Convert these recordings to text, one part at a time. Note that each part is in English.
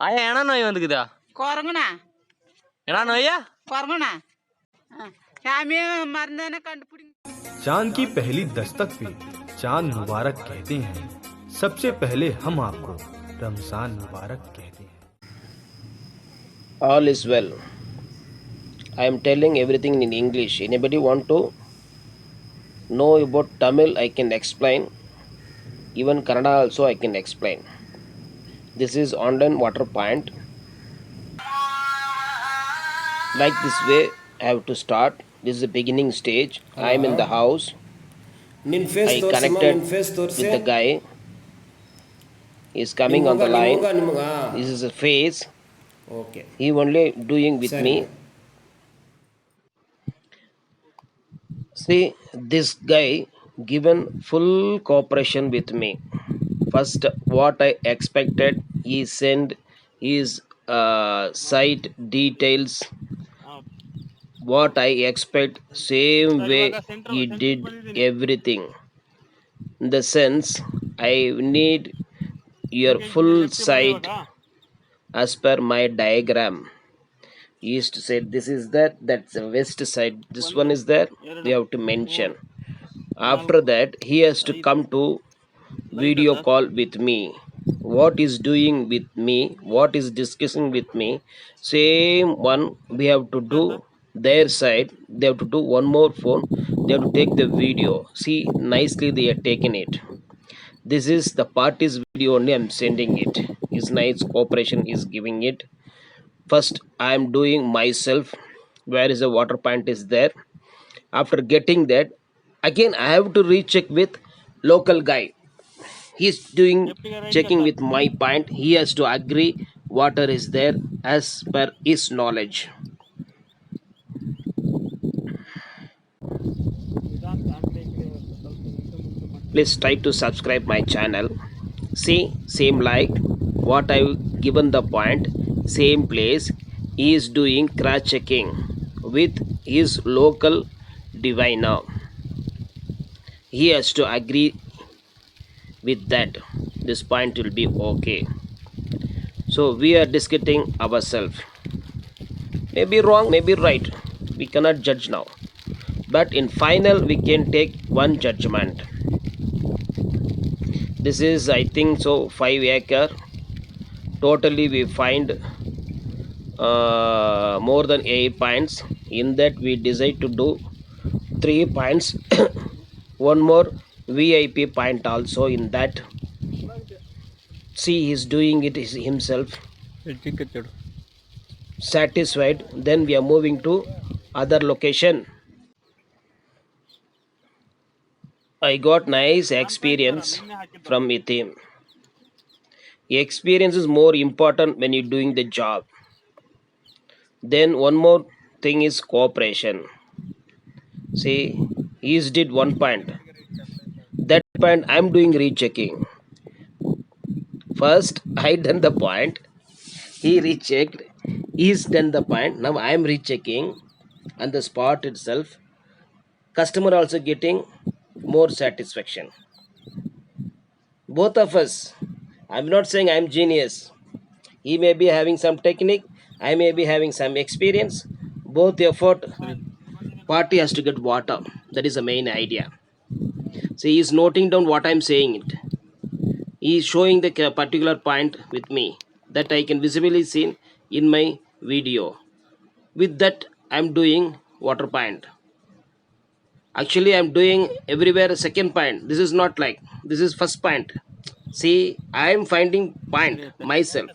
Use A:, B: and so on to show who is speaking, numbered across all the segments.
A: ஆயா என்ன நோய் வந்துக்குதா?
B: குரங்குண்ணா.
A: என்ன நோயா?
B: குரங்குண்ணா. சாமி மருந்தானே கண்டுபிடிங்க.
C: चांद की पहली दस्तक भी चांद मुबारक कहते हैं। सबसे पहले हम आपको रमजान मुबारक कहते हैं।
D: All is well. I am telling everything in English. Anybody want to know about Tamil? I can explain. Even Kannada also I can explain. This is online water point. Like this way I have to start. This is the beginning stage. I am in the house. I connected with the guy. He is coming on the line. This is a face.
E: Okay.
D: He only doing with me. See, this guy given full cooperation with me. First, what I expected, he sent his site details. What I expect, same way he did everything. In the sense, I need your full site as per my diagram. He used to say this is that's the west side, this one is there, we have to mention. After that he has to come to video call with me, what is doing with me, what is discussing with me, same one we have to do. Their side they have to do one more phone, they have to take the video. See, nicely they are taking it. This is the party's video only, I'm sending it. His nice cooperation is giving it. First I am doing myself, where is the water point is there. After getting that, again I have to recheck with local guy. He's doing checking with my point, he has to agree water is there as per his knowledge. Please try to subscribe my channel. See, same like what I've given the point, same place he is doing cross checking with his local diviner. He has to agree with that, this point will be okay. So we are discussing ourselves, maybe wrong, maybe right, we cannot judge now, but in final we can take one judgment. This is, I think so, 5 acre. Totally we find more than 8 points. In that we decide to do 3 points. One more VIP point also in that. See, he's doing it himself. Satisfied. Then we are moving to other location. I got nice experience from with him. Experience is more important when you're doing the job. Then one more thing is cooperation. See, he's did one point, that point I'm doing rechecking. First I done the point, he rechecked, he's done the point, now I'm rechecking on the spot itself. Customer also getting more satisfaction. Both of us, I'm not saying I'm genius, he may be having some technique, I may be having some experience. Both effort, party has to get water. That is the main idea. See, he is noting down what I'm saying it. He is showing the particular point with me, that I can visibly see in my video. With that I'm doing water point. Actually I'm doing everywhere second point. This is not like, this is first point. See, I am finding point myself.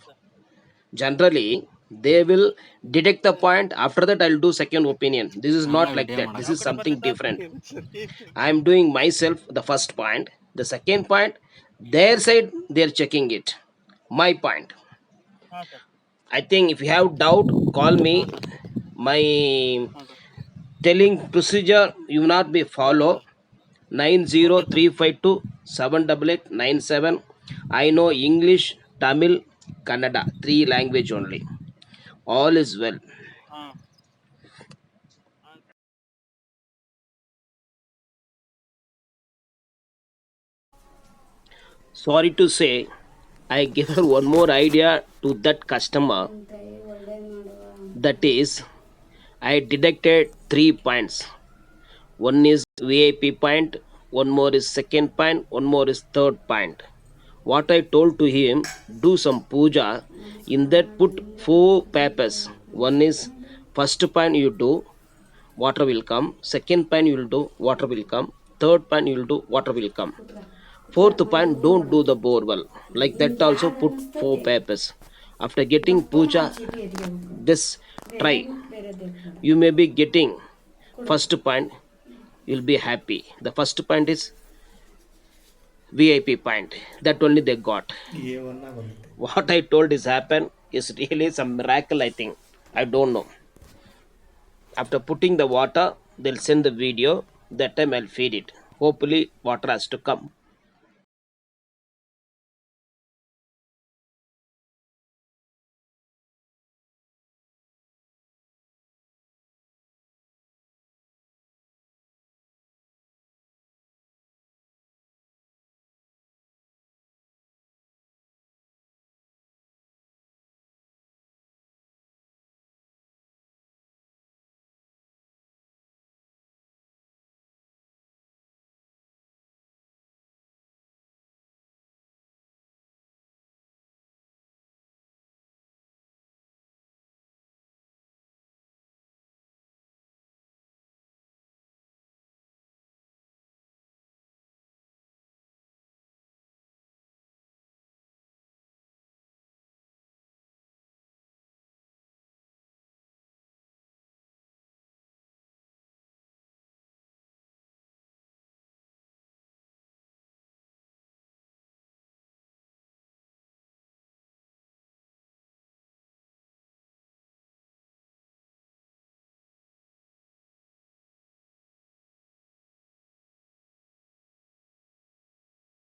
D: Generally they will detect the point, after that I'll do second opinion. This is not like that, this is something different. I am doing myself the first point, the second point their side they're checking it, my point. I think if you have doubt, call me. My telling procedure you will not be follow. 9035278897. I know English, Tamil, Kannada, 3 language only. All is well. Sorry to say, I give her one more idea to that customer. That is, I deducted 3 points. One is VIP point, one more is second point, one more is third point. What I told to him, do some puja. In that, put 4 papers. One is first point you do, water will come. Second point you will do, water will come. Third point you will do, water will come. Fourth point, don't do the borewell. Like that also put 4 papers. After getting puja, just try. You may be getting first point, you'll be happy. The first point is VIP point. That only they got. What I told is happen is really some miracle, I think. I don't know. After putting the water, they'll send the video. That time I'll feed it. Hopefully water has to come.